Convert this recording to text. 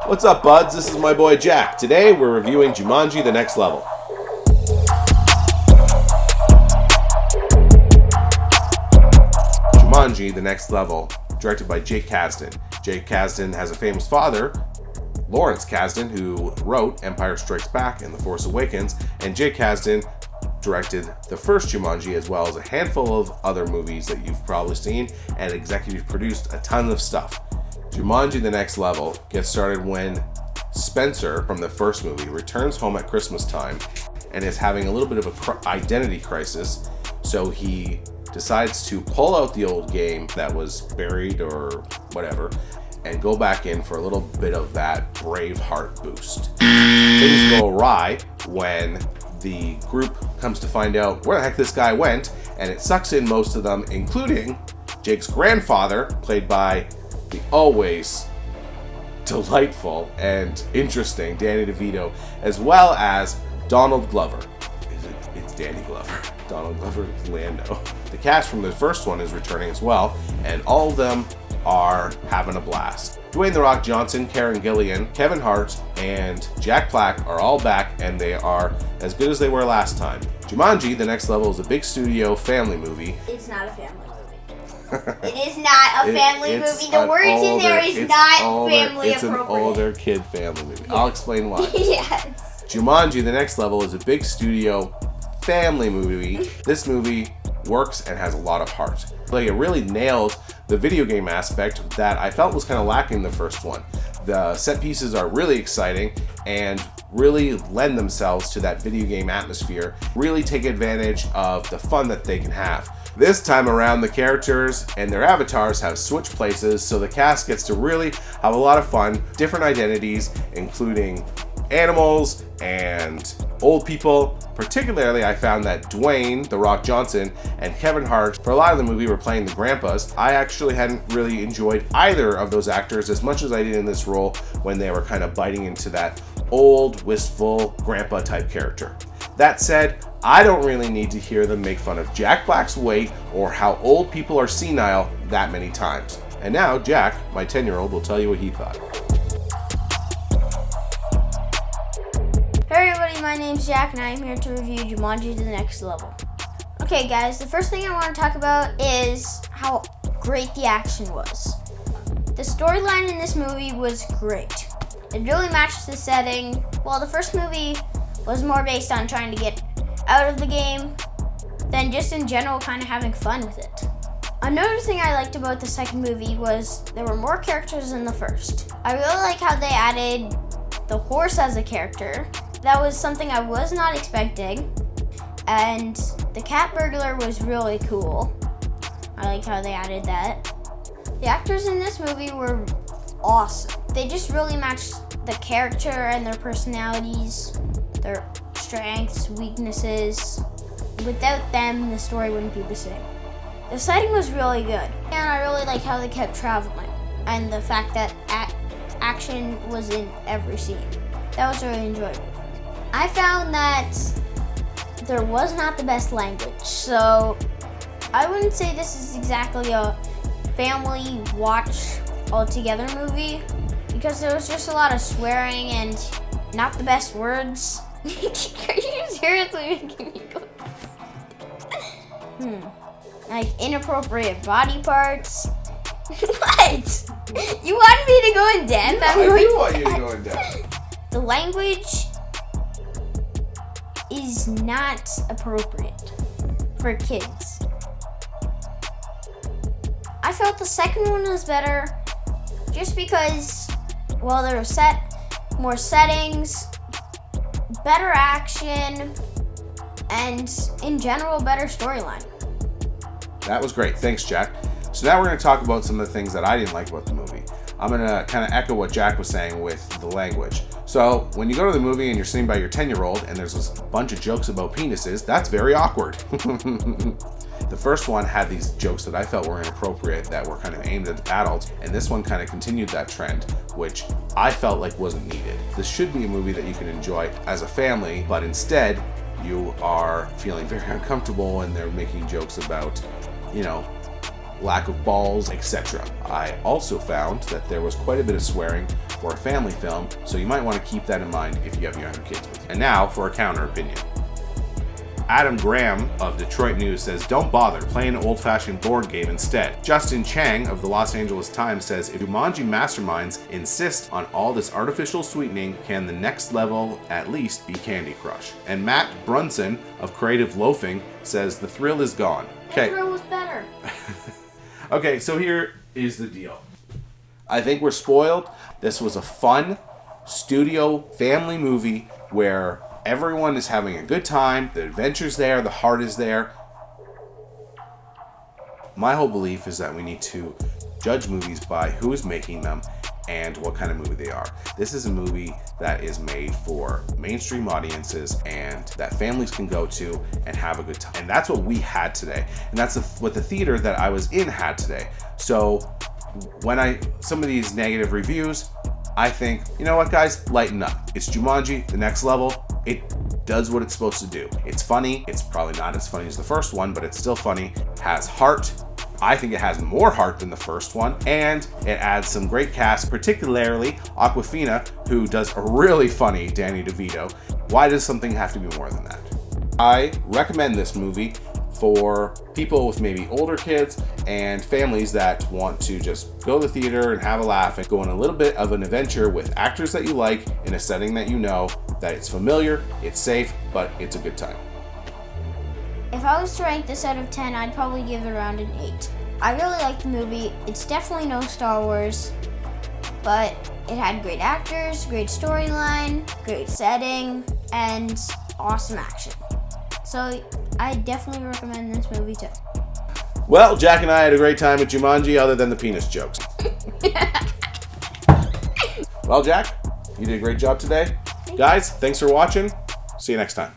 What's up, buds? This is my boy Jack. Today we're reviewing Jumanji: The Next Level. Jumanji: The Next Level, directed by Jake Kasdan. Jake Kasdan has a famous father, Lawrence Kasdan, who wrote Empire Strikes Back and The Force Awakens, and Jake Kasdan directed the first Jumanji as well as a handful of other movies that you've probably seen, and executive produced a ton of stuff. Jumanji: The Next Level gets started when Spencer from the first movie returns home at Christmas time and is having a little bit of an identity crisis, so he decides to pull out the old game that was buried or whatever and go back in for a little bit of that brave heart boost. Things go awry when the group comes to find out where the heck this guy went, and it sucks in most of them, including Jake's grandfather, played by the always delightful and interesting Danny DeVito, as well as Donald Glover. It's Danny Glover. Donald Glover is Lando. The cast from the first one is returning as well, and all of them are having a blast. Dwayne "The Rock" Johnson, Karen Gillan, Kevin Hart, and Jack Black are all back, and they are as good as they were last time. Jumanji: The Next Level is a big studio family movie. It's not a family movie. It is not a family movie. The words in there is not family It's appropriate. an older kid family movie. Yeah. I'll explain why. Yes. Jumanji: The Next Level is a big studio family movie. This movie works and has a lot of heart. Like, it really nailed the video game aspect that I felt was kind of lacking in the first one. The set pieces are really exciting and really lend themselves to that video game atmosphere, really take advantage of the fun that they can have. This time around, the characters and their avatars have switched places, so the cast gets to really have a lot of fun, different identities, including animals and old people. Particularly, I found that Dwayne "The Rock" Johnson and Kevin Hart, for a lot of the movie, were playing the grandpas. I actually hadn't really enjoyed either of those actors as much as I did in this role when they were kind of biting into that old, wistful grandpa type character. That said, I don't really need to hear them make fun of Jack Black's weight or how old people are senile that many times. And now, Jack, my 10-year-old, will tell you what he thought. Hey everybody, my name's Jack and I'm here to review Jumanji: The Next Level. Okay guys, the first thing I want to talk about is how great the action was. The storyline in this movie was great. It really matched the setting. While the first movie was more based on trying to get out of the game than just in general kind of having fun with it. Another thing I liked about the second movie was there were more characters than the first. I really like how they added the horse as a character. That was something I was not expecting. And the cat burglar was really cool. I like how they added that. The actors in this movie were awesome. They just really matched the character and their personalities, their strengths, weaknesses. Without them, the story wouldn't be the same. The setting was really good. And I really like how they kept traveling. And the fact that action was in every scene. That was really enjoyable. I found that there was not the best language, so I wouldn't say this is exactly a family watch altogether movie because there was just a lot of swearing and not the best words. Are you seriously making me go? Like inappropriate body parts. What? You want me to go in depth? I do want you to go in depth. The language is not appropriate for kids. I felt the second one was better just because, well, there was more settings, better action, and in general, better storyline. That was great. Thanks, Jack. So now we're going to talk about some of the things that I didn't like about the movie. I'm going to kind of echo what Jack was saying with the language. So when you go to the movie and you're sitting by your 10-year-old and there's this bunch of jokes about penises, that's very awkward. The first one had these jokes that I felt were inappropriate that were kind of aimed at adults, and this one kind of continued that trend, which I felt like wasn't needed. This should be a movie that you can enjoy as a family, but instead you are feeling very uncomfortable and they're making jokes about, lack of balls, etc. I also found that there was quite a bit of swearing for a family film, so you might want to keep that in mind if you have younger kids with you. And now for a counter opinion. Adam Graham of Detroit News says, don't bother, play an old-fashioned board game instead. Justin Chang of the Los Angeles Times says, if Jumanji masterminds insist on all this artificial sweetening, can the next level at least be Candy Crush? And Matt Brunson of Creative Loafing says, the thrill is gone. The thrill was better. Okay, so here is the deal. I think we're spoiled. This was a fun studio family movie where everyone is having a good time. The adventure's there. The heart is there. My whole belief is that we need to judge movies by who is making them and what kind of movie they are. This is a movie that is made for mainstream audiences and that families can go to and have a good time. And that's what we had today. And that's what the theater that I was in had today. So when some of these negative reviews, I think, you know what, guys, lighten up. It's Jumanji, the next level. It does what it's supposed to do. It's funny. It's probably not as funny as the first one, but it's still funny. Has heart. I think it has more heart than the first one, and it adds some great cast, particularly Awkwafina, who does a really funny Danny DeVito. Why does something have to be more than that? I recommend this movie for people with maybe older kids and families that want to just go to the theater and have a laugh and go on a little bit of an adventure with actors that you like in a setting that you know, that it's familiar, it's safe, but it's a good time. If I was to rank this out of 10, I'd probably give it around an 8. I really liked the movie. It's definitely no Star Wars, but it had great actors, great storyline, great setting, and awesome action. So I definitely recommend this movie too. Well, Jack and I had a great time at Jumanji other than the penis jokes. Well, Jack, you did a great job today. Guys, thanks for watching. See you next time.